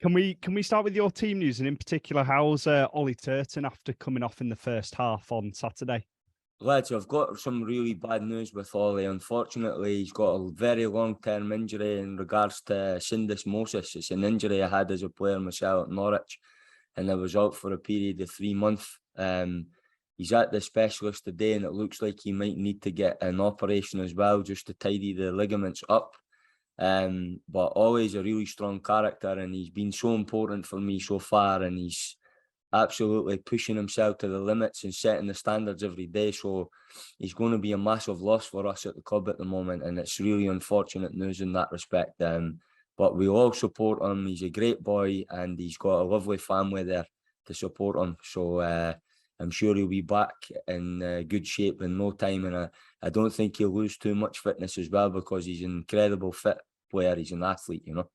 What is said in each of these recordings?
Can we start with your team news, and in particular, how's Ollie Turton after coming off in the first half on Saturday? Lads, I've got some really bad news with Ollie. Unfortunately, he's got a very long-term injury in regards to syndesmosis. It's an injury I had as a player myself at Norwich, and I was out for a period of 3 months. He's at the specialist today, and it looks like he might need to get an operation as well, just to tidy the ligaments up. But Ollie's a really strong character, and he's been so important for me so far, and he's absolutely pushing himself to the limits and setting the standards every day. So he's going to be a massive loss for us at the club at the moment, and it's really unfortunate news in that respect. But we all support him. He's a great boy, and he's got a lovely family there to support him. So I'm sure he'll be back in good shape in no time, and I don't think he'll lose too much fitness as well, because he's an incredible fit player. He's an athlete, you know.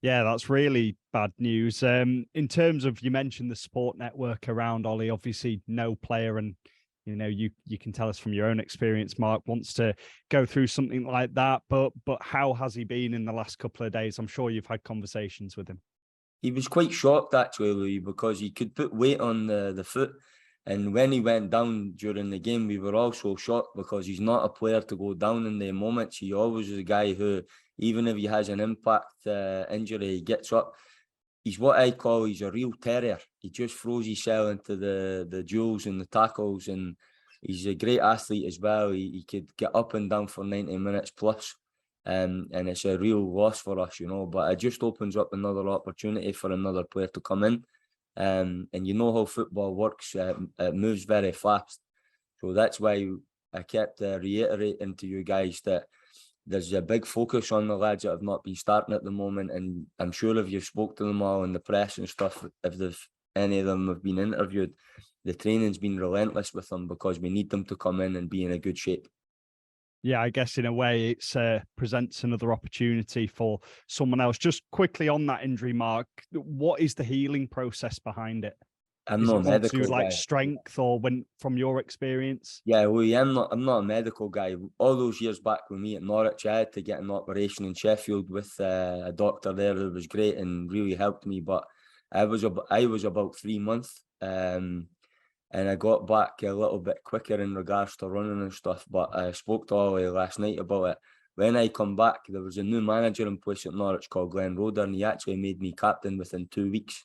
Yeah, that's really bad news. In terms of, you mentioned the support network around Ollie, obviously no player, and you can tell us from your own experience, Mark, wants to go through something like that. But how has he been in the last couple of days? I'm sure you've had conversations with him. He was quite shocked actually, Louis, because he could put weight on the foot. And when he went down during the game, we were all so shocked, because he's not a player to go down in the moments. He always is a guy who, even if he has an impact injury, he gets up. He's what I call, he's a real terrier. He just throws himself into the duels and the tackles, and he's a great athlete as well. He could get up and down for 90 minutes plus. And it's a real loss for us, you know, but it just opens up another opportunity for another player to come in. And you know how football works, it moves very fast. So that's why I kept reiterating to you guys that there's a big focus on the lads that have not been starting at the moment. And I'm sure if you've spoke to them all in the press and stuff, if any of them have been interviewed, the training's been relentless with them, because we need them to come in and be in a good shape. Yeah, I guess in a way it presents another opportunity for someone else. Just quickly on that injury, Mark, what is the healing process behind it? I'm not a medical guy. Strength, or from your experience? Yeah, well, I'm not a medical guy. All those years back with me at Norwich, I had to get an operation in Sheffield with a doctor there who was great and really helped me. But I was about 3 months, and I got back a little bit quicker in regards to running and stuff. But I spoke to Ollie last night about it. When I come back, there was a new manager in place at Norwich called Glenn Roeder, and he actually made me captain within 2 weeks.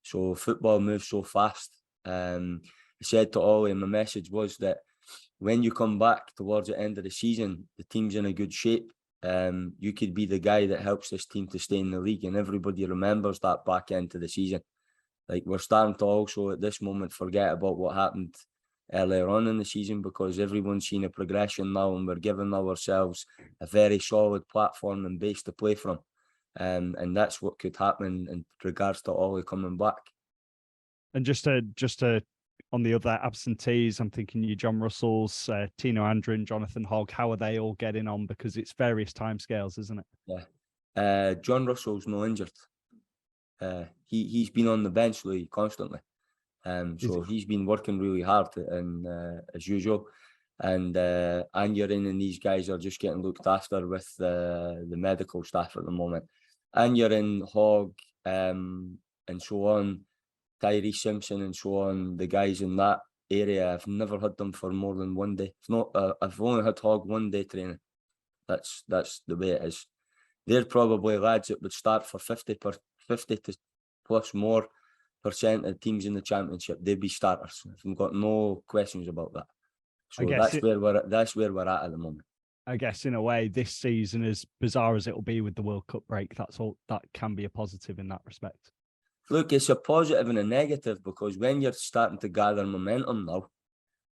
So football moves so fast. I said to Ollie, and my message was that when you come back towards the end of the season, the team's in a good shape. You could be the guy that helps this team to stay in the league, and everybody remembers that back end of the season. Like, we're starting to also at this moment forget about what happened earlier on in the season, because everyone's seen a progression now, and we're giving ourselves a very solid platform and base to play from. And that's what could happen in regards to Ollie coming back. And just to on the other absentees, I'm thinking you, John Russell's, Tino Andrew, Jonathan Hogg. How are they all getting on? Because it's various timescales, isn't it? Yeah. John Russell's no injured. He's been on the bench constantly. So he's been working really hard, and as usual. And Aneurin and these guys are just getting looked after with the medical staff at the moment. Aneurin, Hogg, and so on, Tyree Simpson and so on, the guys in that area, I've never had them for more than 1 day. I've only had Hogg 1 day training. That's the way it is. They're probably lads that would start for 50 to plus more percent of teams in the championship. They'd be starters. I've got no questions about that. So that's where we're at the moment. I guess in a way, this season, as bizarre as it'll be with the World Cup break, that can be a positive in that respect. Look, it's a positive and a negative, because when you're starting to gather momentum now,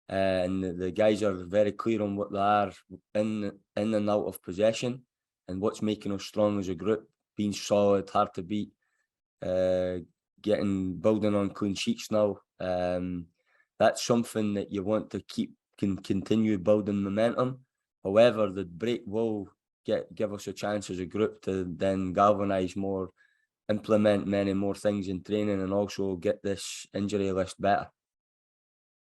and the guys are very clear on what they are in and out of possession, and what's making us strong as a group, being solid, hard to beat, building on clean sheets now. That's something that you want to continue building momentum. However, the break will give us a chance as a group to then galvanise more, implement many more things in training, and also get this injury list better.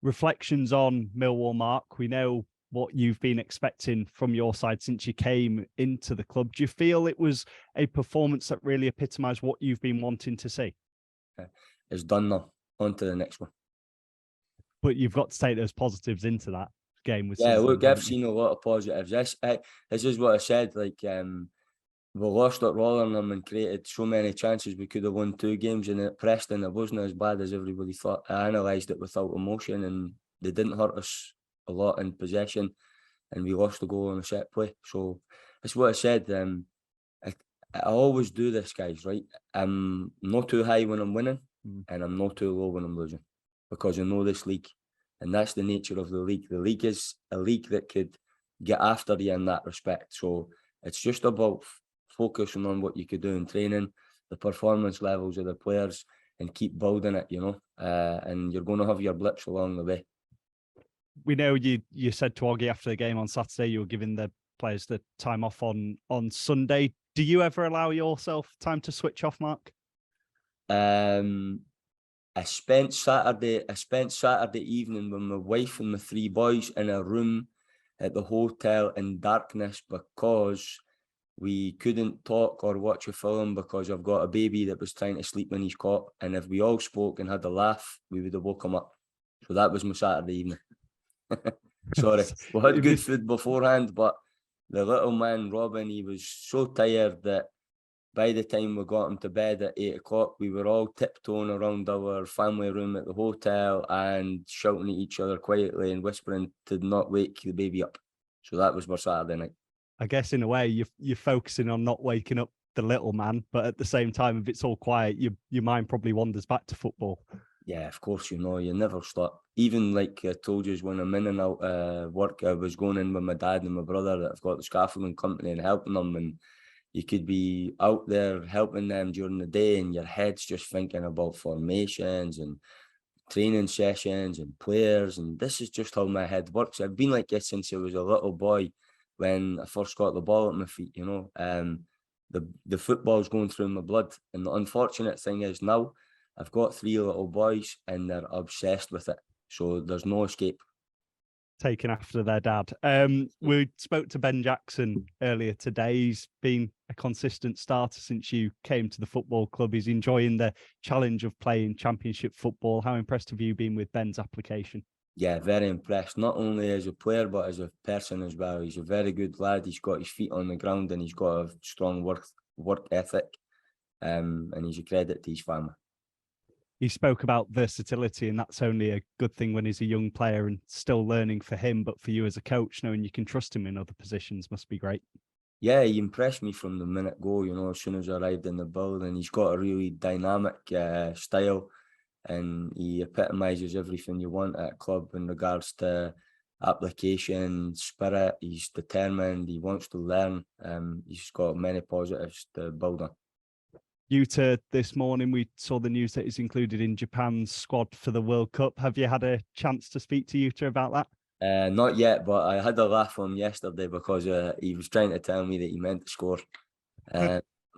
Reflections on Millwall, Mark. We know what you've been expecting from your side since you came into the club. Do you feel it was a performance that really epitomised what you've been wanting to see? It's done now. On to the next one. But you've got to take those positives into that game with Yeah, Sunderland, look, I've seen a lot of positives. This is what I said. Like, we lost at Rotherham and created so many chances. We could have won 2 games, and at Preston, it wasn't as bad as everybody thought. I analysed it without emotion, and they didn't hurt us a lot in possession, and we lost the goal on a set play. So that's what I said. I always do this, guys, right? I'm not too high when I'm winning, and I'm not too low when I'm losing, because I know this league, and that's the nature of the league. The league is a league that could get after you in that respect. So it's just about focusing on what you could do in training, the performance levels of the players, and keep building it, and you're going to have your blips along the way. We know you said to Oggy after the game on Saturday you were giving the players the time off on Sunday. Do you ever allow yourself time to switch off, Mark? I spent Saturday evening with my wife and my 3 boys in a room at the hotel in darkness, because we couldn't talk or watch a film because I've got a baby that was trying to sleep in his cot, and if we all spoke and had a laugh, we would have woke him up. So that was my Saturday evening. Sorry, we had good food beforehand, but the little man, Robin, he was so tired that by the time we got him to bed at 8 o'clock, we were all tiptoeing around our family room at the hotel and shouting at each other quietly and whispering to not wake the baby up. So that was our Saturday night. I guess in a way you're focusing on not waking up the little man, but at the same time, if it's all quiet, your mind probably wanders back to football. Yeah, of course, you never stop. Even like I told you, when I'm in and out work, I was going in with my dad and my brother that I've got the scaffolding company and helping them, and you could be out there helping them during the day and your head's just thinking about formations and training sessions and players, and this is just how my head works. I've been like this since I was a little boy when I first got the ball at my feet, the football's going through my blood. And the unfortunate thing is now I've got 3 little boys and they're obsessed with it. So there's no escape. Taken after their dad. We spoke to Ben Jackson earlier today. He's been a consistent starter since you came to the football club. He's enjoying the challenge of playing championship football. How impressed have you been with Ben's application? Yeah, very impressed. Not only as a player, but as a person as well. He's a very good lad. He's got his feet on the ground and he's got a strong work ethic. And he's a credit to his family. He spoke about versatility, and that's only a good thing when he's a young player and still learning for him. But for you as a coach, knowing you can trust him in other positions must be great. Yeah, he impressed me from the minute go, as soon as I arrived in the building. He's got a really dynamic style, and he epitomises everything you want at a club in regards to application, spirit. He's determined, he wants to learn. He's got many positives to build on. Yuta, this morning we saw the news that he's included in Japan's squad for the World Cup. Have you had a chance to speak to Yuta about that? Not yet, but I had a laugh from him yesterday because he was trying to tell me that he meant to score.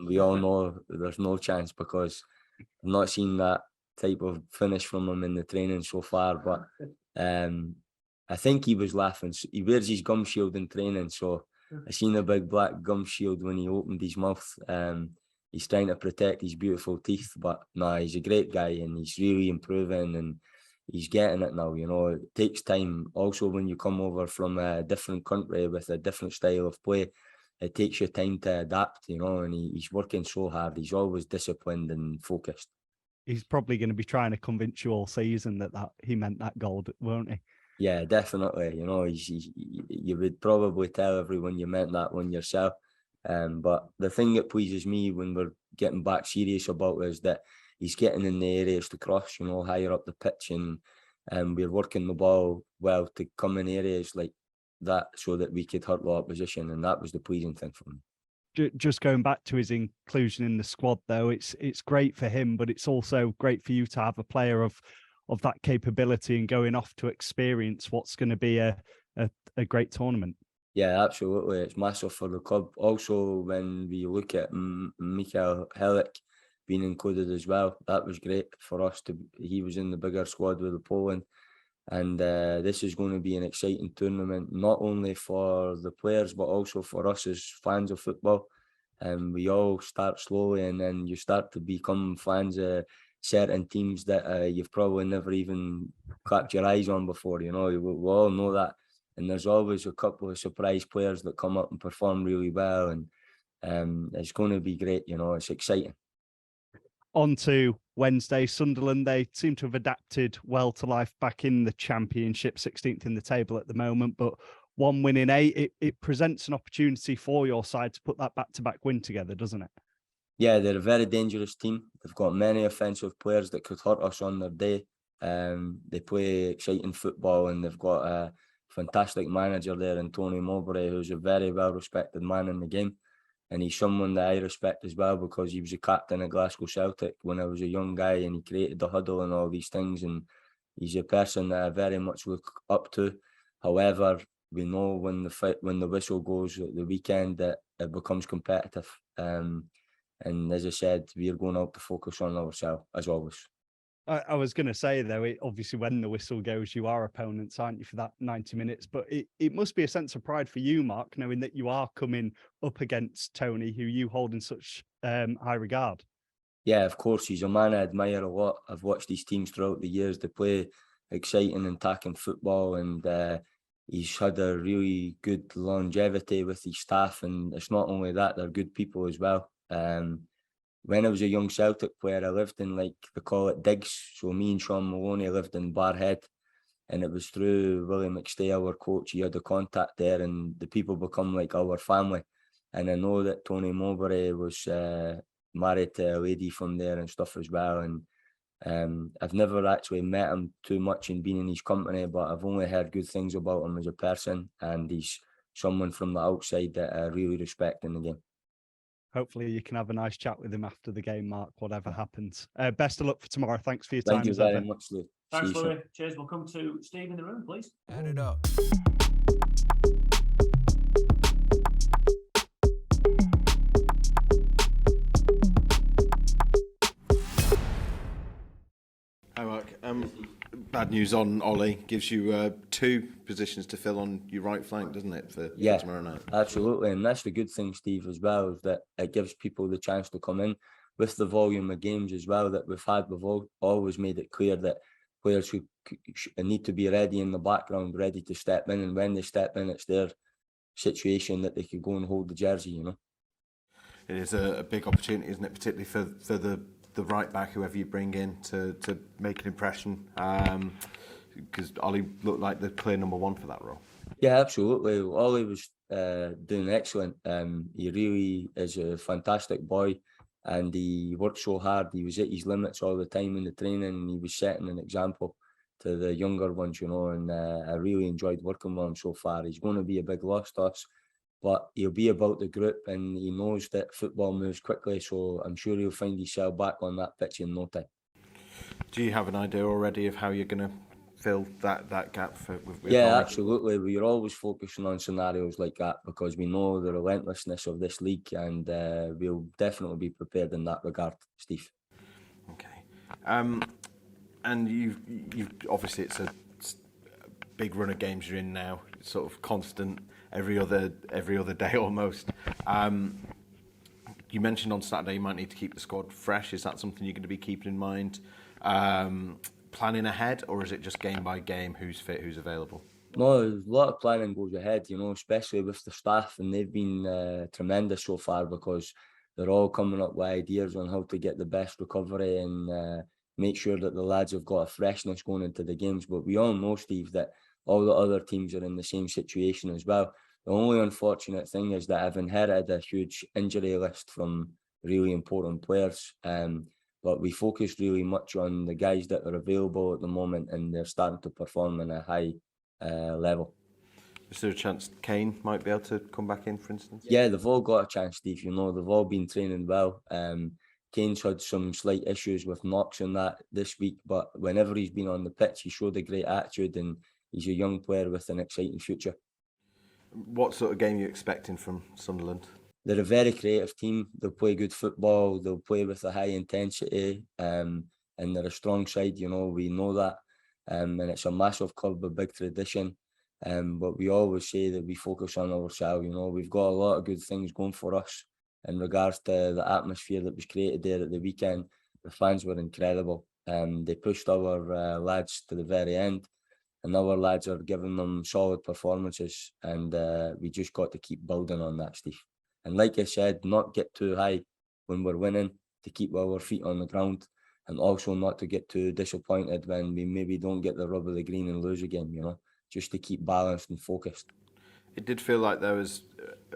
We all know there's no chance because I've not seen that type of finish from him in the training so far. But I think he was laughing. He wears his gum shield in training, so I seen a big black gum shield when he opened his mouth. He's trying to protect his beautiful teeth, but no, he's a great guy and he's really improving and he's getting it now. It takes time. Also, when you come over from a different country with a different style of play, it takes you time to adapt, and he's working so hard. He's always disciplined and focused. He's probably going to be trying to convince you all season that he meant that goal, won't he? Yeah, definitely. You would probably tell everyone you meant that one yourself. But the thing that pleases me when we're getting back serious about it is that he's getting in the areas to cross, higher up the pitch, and we're working the ball well to come in areas like that so that we could hurt the opposition, and that was the pleasing thing for me. Just going back to his inclusion in the squad, though, it's great for him, but it's also great for you to have a player of that capability and going off to experience what's going to be a great tournament. Yeah, absolutely. It's massive for the club. Also, when we look at Mikael Helik being included as well, that was great for us. He was in the bigger squad with the Poland. And this is going to be an exciting tournament, not only for the players, but also for us as fans of football. And we all start slowly, and then you start to become fans of certain teams that you've probably never even clapped your eyes on before. We all know that. And there's always a couple of surprise players that come up and perform really well. And it's going to be great. It's exciting. On to Wednesday, Sunderland. They seem to have adapted well to life back in the Championship, 16th in the table at the moment, but 1 win in 8. It presents an opportunity for your side to put that back-to-back win together, doesn't it? Yeah, they're a very dangerous team. They've got many offensive players that could hurt us on their day. They play exciting football, and they've got a fantastic manager there in Tony Mowbray, who's a very well-respected man in the game. And he's someone that I respect as well, because he was a captain at Glasgow Celtic when I was a young guy, and he created the huddle and all these things. And he's a person that I very much look up to. However, we know when the whistle goes at the weekend that it becomes competitive. And as I said, we are going out to focus on ourselves, as always. I was going to say, though, obviously when the whistle goes, you are opponents, aren't you, for that 90 minutes? But it must be a sense of pride for you, Mark, knowing that you are coming up against Tony, who you hold in such high regard. Yeah, of course. He's a man I admire a lot. I've watched these teams throughout the years. They play exciting and attacking football, and he's had a really good longevity with his staff. And it's not only that, they're good people as well. When I was a young Celtic player, I lived in, they call it digs. So me and Sean Maloney lived in Barhead, and it was through Willie McStay, our coach. He had a contact there, and the people become like our family. And I know that Tony Mowbray was married to a lady from there and stuff as well. And I've never actually met him too much and been in his company, but I've only heard good things about him as a person, and he's someone from the outside that I really respect in the game. Hopefully you can have a nice chat with him after the game, Mark, whatever happens. Best of luck for tomorrow. Thanks for your time. Thank you very much, Lou. Thanks, Louis. Cheers. We'll come to Steve in the room, please. Add it up. Hi, Mark. Bad news on Ollie. Gives you 2 positions to fill on your right flank, doesn't it, for tomorrow night? Absolutely. And that's the good thing, Steve, as well, is that it gives people the chance to come in with the volume of games as well that we've had. We've always made it clear that players who need to be ready in the background, ready to step in. And when they step in, it's their situation that they could go and hold the jersey, It is a big opportunity, isn't it, particularly for the right back, whoever you bring in, to make an impression, because Ollie looked like the clear number 1 for that role. Yeah, absolutely. Ollie was doing excellent. He really is a fantastic boy, and he worked so hard. He was at his limits all the time in the training, and he was setting an example to the younger ones, and I really enjoyed working with him so far. He's going to be a big loss to us, but he'll be about the group, and he knows that football moves quickly, so I'm sure he'll find himself back on that pitch in no time. Do you have an idea already of how you're going to fill that gap with Yeah, Ollie? Absolutely. We're always focusing on scenarios like that because we know the relentlessness of this league, and we'll definitely be prepared in that regard, Steve. Okay. And you've obviously, it's a big run of games you're in now, sort of constant every other day almost. You mentioned on Saturday you might need to keep the squad fresh. Is that something you're going to be keeping in mind, planning ahead, or is it just game by game, who's fit, who's available? No, a lot of planning goes ahead, especially with the staff, and they've been tremendous so far because they're all coming up with ideas on how to get the best recovery and make sure that the lads have got a freshness going into the games. But we all know, Steve, that all the other teams are in the same situation as well. The only unfortunate thing is that I've inherited a huge injury list from really important players. But we focused really much on the guys that are available at the moment, and they're starting to perform in a high level. Is there a chance Kane might be able to come back in, for instance? Yeah, they've all got a chance, Steve. They've all been training well. Kane's had some slight issues with knocks and that this week, but whenever he's been on the pitch, he showed a great attitude, and he's a young player with an exciting future. What sort of game are you expecting from Sunderland? They're a very creative team. They'll play good football. They'll play with a high intensity, and they're a strong side. We know that. and it's a massive club with big tradition. But we always say that we focus on ourselves. You know, we've got a lot of good things going for us in regards to the atmosphere that was created there at the weekend. The fans were incredible. They pushed our lads to the very end, and our lads are giving them solid performances, and we just got to keep building on that, Steve. And like I said, not get too high when we're winning, to keep our feet on the ground, and also not to get too disappointed when we maybe don't get the rub of the green and lose again, you know, just to keep balanced and focused. It did feel like there was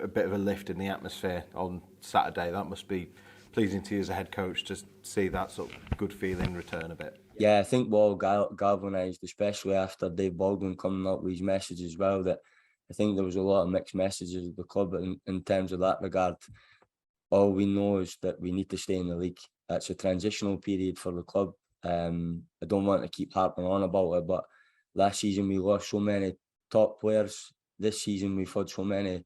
a bit of a lift in the atmosphere on Saturday. That must be pleasing to you as a head coach to see that sort of good feeling return a bit. Yeah, I think we're all galvanised, especially after Dave Baldwin coming up with his message as well, that I think there was a lot of mixed messages of the club in terms of that regard. All we know is that we need to stay in the league. That's a transitional period for the club. I don't want to keep harping on about it, but last season we lost so many top players. This season we've had so many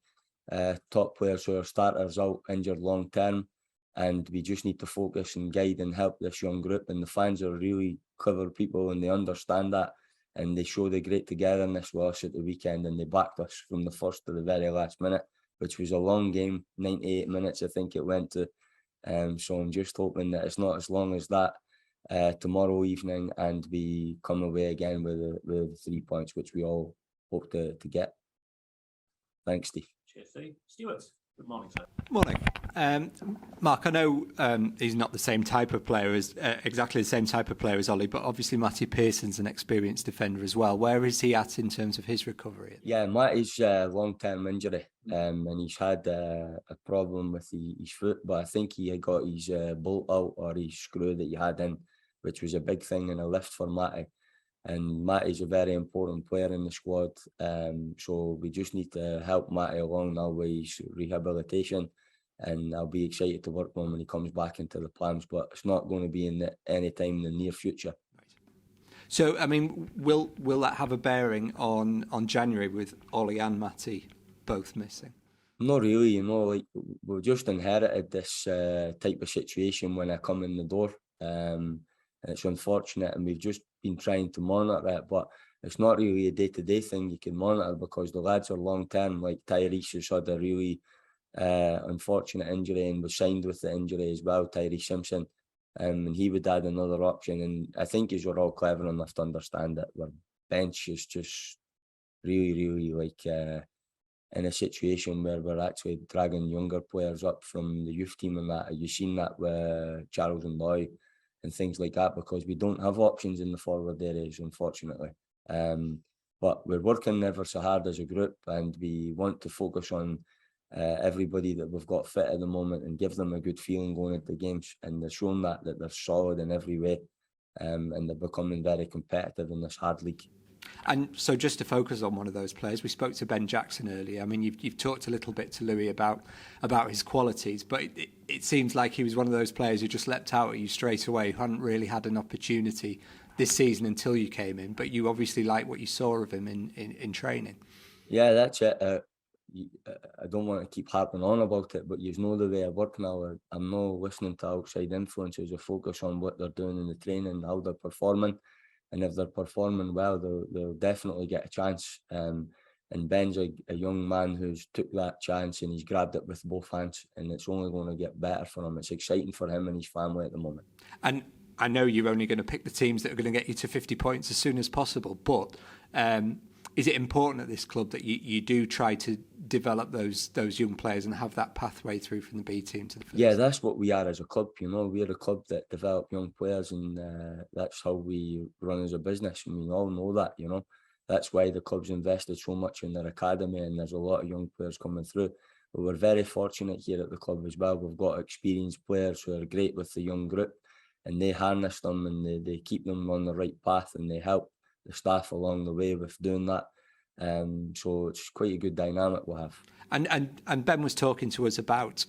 top players who are starters out injured long term, and we just need to focus and guide and help this young group. And the fans are really clever people, and they understand that, and they show the great togetherness with us at the weekend, and they backed us from the first to the very last minute, which was a long game, 98 minutes I think it went to. So I'm just hoping that it's not as long as that tomorrow evening, and we come away again with 3 points, which we all hope to get. Thanks, Steve. Cheers, Steve. Stuart, good morning, sir. Morning. Mark, I know he's not the same type of player as exactly the same type of player as Ollie, but obviously Matty Pearson's an experienced defender as well. Where is he at in terms of his recovery? Yeah, Matty's long-term injury, and he's had a problem with his foot, but I think he had got his bolt out, or his screw that he had in, which was a big thing and a lift for Matty. And Matty's a very important player in the squad, so we just need to help Matty along now with his rehabilitation, and I'll be excited to work with him when he comes back into the plans, but it's not going to be in any time in the near future. So, I mean, will that have a bearing on January with Ollie and Matty both missing? Not really, you know, like we've just inherited this type of situation when I come in the door. And it's unfortunate, and we've just been trying to monitor it, but it's not really a day-to-day thing you can monitor, because the lads are long-term. Like Tyrese has had a really unfortunate injury and was signed with the injury as well, Tyrese Simpson, and he would add another option. And I think we're all clever enough to understand that our bench is just really like in a situation where we're actually dragging younger players up from the youth team, and that you've seen that with Charles and Loy and things like that, because we don't have options in the forward areas, unfortunately. But we're working ever so hard as a group, and we want to focus on everybody that we've got fit at the moment and give them a good feeling going into games, and they're showing that they're solid in every way, and they're becoming very competitive in this hard league. And so just to focus on one of those players, we spoke to Ben Jackson earlier. I mean, you've talked a little bit to Louis about his qualities, but it seems like he was one of those players who just leapt out at you straight away, who hadn't really had an opportunity this season until you came in, but you obviously liked what you saw of him in training. Yeah, that's it. I don't want to keep harping on about it, but you know the way I work now. I'm not listening to outside influences. I focus on what they're doing in the training, how they're performing. And if they're performing well, they'll definitely get a chance. And Ben's a young man who's took that chance, and he's grabbed it with both hands, and it's only going to get better for him. It's exciting for him and his family at the moment. And I know you're only going to pick the teams that are going to get you to 50 points as soon as possible, but is it important at this club that you do try to develop those young players and have that pathway through from the B team to the first? Yeah, that's what we are as a club. You know, we're a club that develop young players, and that's how we run as a business. And we all know that, you know. That's why the club's invested so much in their academy, and there's a lot of young players coming through. But we're very fortunate here at the club as well. We've got experienced players who are great with the young group, and they harness them, and they keep them on the right path, and they help the staff along the way with doing that. So it's quite a good dynamic we'll have. And Ben was talking to us about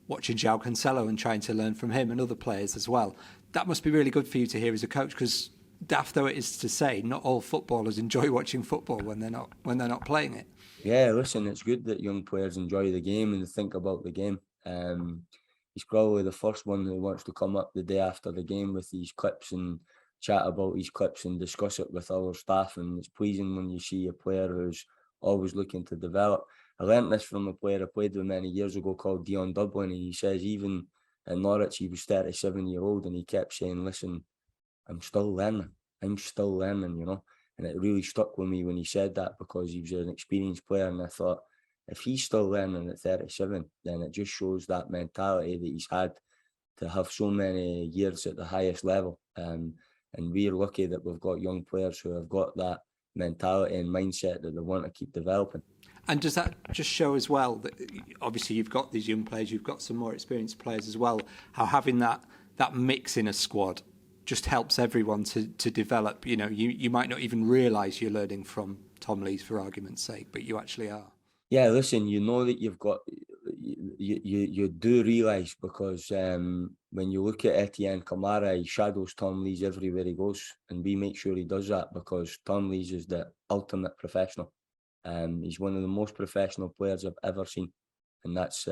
watching João Cancelo and trying to learn from him and other players as well. That must be really good for you to hear as a coach, because daft though it is to say, not all footballers enjoy watching football when they're not playing it. Yeah, listen, it's good that young players enjoy the game and think about the game. He's probably the first one who wants to come up the day after the game with these clips and chat about his clips and discuss it with our staff, and it's pleasing when you see a player who's always looking to develop. I learnt this from a player I played with many years ago called Dion Dublin, and he says even at Norwich he was 37-year-old, and he kept saying, listen, I'm still learning, you know. And it really stuck with me when he said that, because he was an experienced player, and I thought, if he's still learning at 37, then it just shows that mentality that he's had to have so many years at the highest level. And we're lucky that we've got young players who have got that mentality and mindset that they want to keep developing. And does that just show as well that obviously you've got these young players, you've got some more experienced players as well, how having that mix in a squad just helps everyone to develop? You know, you might not even realise you're learning from Tom Lees, for argument's sake, but you actually are. Yeah, listen, you know that you've got, you do realise, because when you look at Etienne Kamara, he shadows Tom Lees everywhere he goes, and we make sure he does that, because Tom Lees is the ultimate professional. He's one of the most professional players I've ever seen, and that's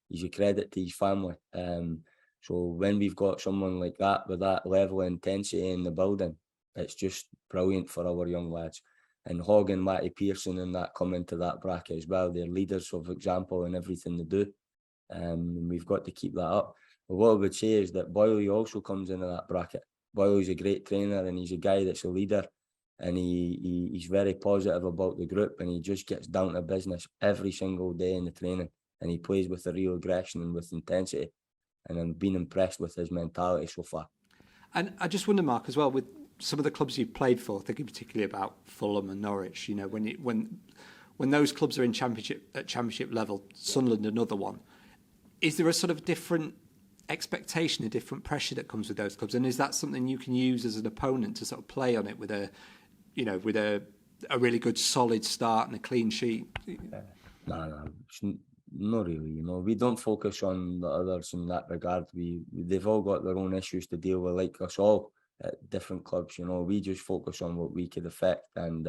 he's a credit to his family. So when we've got someone like that with that level of intensity in the building, it's just brilliant for our young lads. And Hogg and Matty Pearson and that come into that bracket as well. They're leaders of example in everything they do. And we've got to keep that up. But what I would say is that Boyley also comes into that bracket. Boyley's a great trainer, and he's a guy that's a leader, and he's very positive about the group, and he just gets down to business every single day in the training, and he plays with a real aggression and with intensity. And I've been impressed with his mentality so far. And I just wonder, Mark, as well, with some of the clubs you've played for, thinking particularly about Fulham and Norwich, you know, when those clubs are in championship level, Sunderland another one, is there a sort of different expectation, a different pressure that comes with those clubs? And is that something you can use as an opponent to sort of play on it with a really good solid start and a clean sheet? No, not really. You know, we don't focus on the others in that regard. They've all got their own issues to deal with, like us all at different clubs. You know, we just focus on what we could affect, and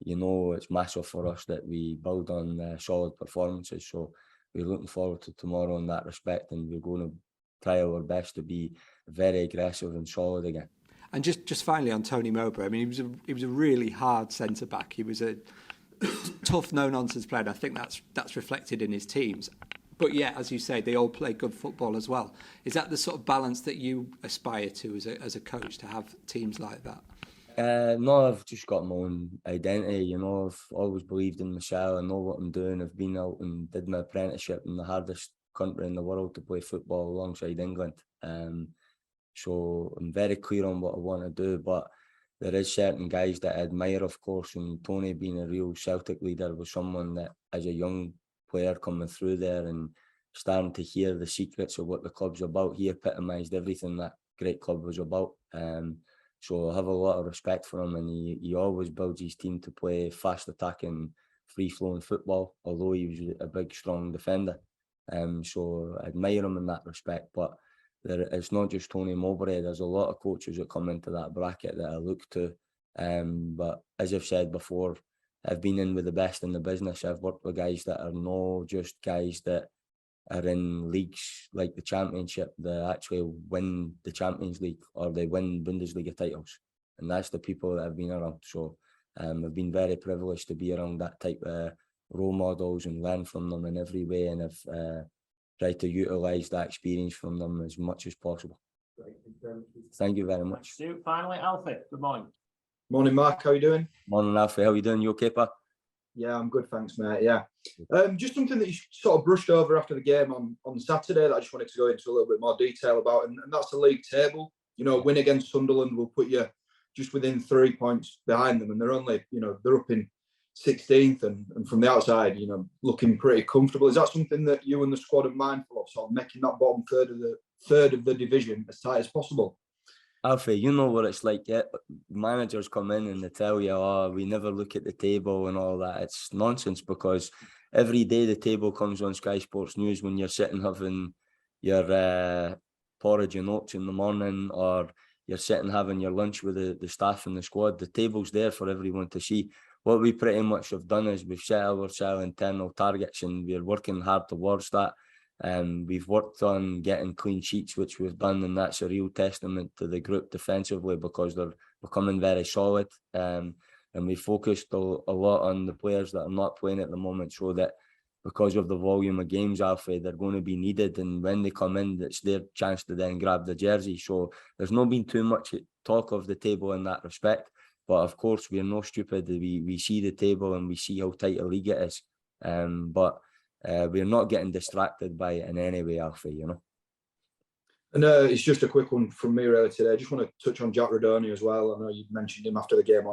you know, it's massive for us that we build on solid performances. So we're looking forward to tomorrow in that respect, and we're going to try our best to be very aggressive and solid again. And just finally on Tony Mowbray, I mean, he was a really hard centre back. He was a tough, no nonsense player. And I think that's reflected in his teams. But yeah, as you say, they all play good football as well. Is that the sort of balance that you aspire to as a coach, to have teams like that? No, I've just got my own identity. You know, I've always believed in myself. I know what I'm doing. I've been out and did my apprenticeship in the hardest country in the world to play football alongside England. So I'm very clear on what I want to do, but there is certain guys that I admire, of course, and Tony, being a real Celtic leader, was someone that, as a young player coming through there and starting to hear the secrets of what the club's about, he epitomised everything that great club was about. So I have a lot of respect for him, and he always builds his team to play fast attacking, free-flowing football, although he was a big, strong defender. So I admire him in that respect, but it's not just Tony Mowbray. There's a lot of coaches that come into that bracket that I look to. But as I've said before, I've been in with the best in the business. I've worked with guys that are not just guys that are in leagues like the Championship, that actually win the Champions League or they win Bundesliga titles. And that's the people that I've been around. So I've been very privileged to be around that type of role models and learn from them in every way. And I've tried to utilise that experience from them as much as possible. Great. Thank you very much. Finally, Alfie, good morning. Morning, Mark. How are you doing? Morning, Alfie. How are you doing? You okay, pal? Yeah, I'm good, thanks, mate. Yeah. Just something that you sort of brushed over after the game on Saturday that I just wanted to go into a little bit more detail about, and that's the league table. You know, win against Sunderland will put you just within 3 points behind them, and they're only, you know, they're up in 16th, and from the outside, you know, looking pretty comfortable. Is that something that you and the squad are mindful of, sort of making that bottom third of the division as tight as possible? Alfie, you know what it's like. Yeah? Managers come in and they tell you, oh, we never look at the table and all that. It's nonsense, because every day the table comes on Sky Sports News when you're sitting having your porridge and oats in the morning, or you're sitting having your lunch with the staff and the squad. The table's there for everyone to see. What we pretty much have done is we've set ourselves internal targets, and we're working hard towards that. We've worked on getting clean sheets, which we've done, and that's a real testament to the group defensively because they're becoming very solid. And we focused a lot on the players that are not playing at the moment, so that because of the volume of games, Alfie, they're going to be needed, and when they come in, it's their chance to then grab the jersey. So there's not been too much talk of the table in that respect, but of course we're no stupid. We see the table and we see how tight a league it is, but we're not getting distracted by it in any way, Alfie, you know. And it's just a quick one from me really today. I just want to touch on Jack Rodoni as well. I know you mentioned him after the game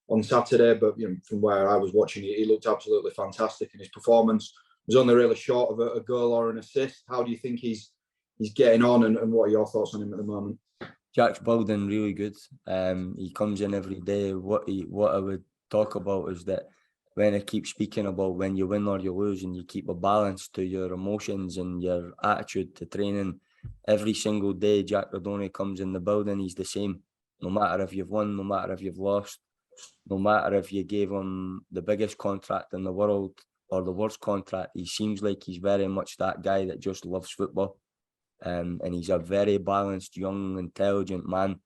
on Saturday, but from where I was watching, he looked absolutely fantastic, and his performance was only really short of a goal or an assist. How do you think he's getting on, and what are your thoughts on him at the moment? Jack's building really good. He comes in every day. What I would talk about is that when I keep speaking about when you win or you lose, and you keep a balance to your emotions and your attitude to training, every single day Jack Rodoni comes in the building, he's the same. No matter if you've won, no matter if you've lost, no matter if you gave him the biggest contract in the world or the worst contract, he seems like he's very much that guy that just loves football. And he's a very balanced, young, intelligent man.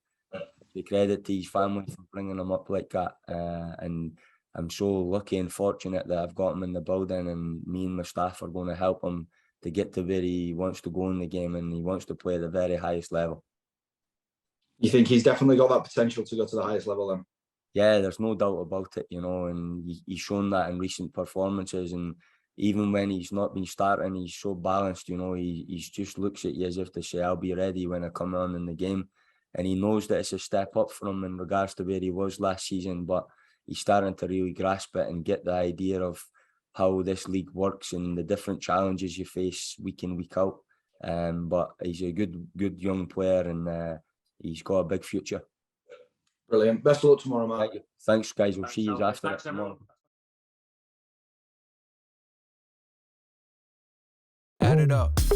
The credit to his family for bringing him up like that. And I'm so lucky and fortunate that I've got him in the building, and me and my staff are going to help him to get to where he wants to go in the game, and he wants to play at the very highest level. You think he's definitely got that potential to go to the highest level then? Yeah, there's no doubt about it, you know, and he's shown that in recent performances. And even when he's not been starting, he's so balanced, you know, he just looks at you as if to say, I'll be ready when I come on in the game. And he knows that it's a step up for him in regards to where he was last season, but he's starting to really grasp it and get the idea of how this league works and the different challenges you face week in, week out. But he's a good young player, and he's got a big future. Brilliant. Best of luck tomorrow, Mark. Thank you. Thanks, guys. We'll see you after Thanks, it tomorrow. everyone. Add it up.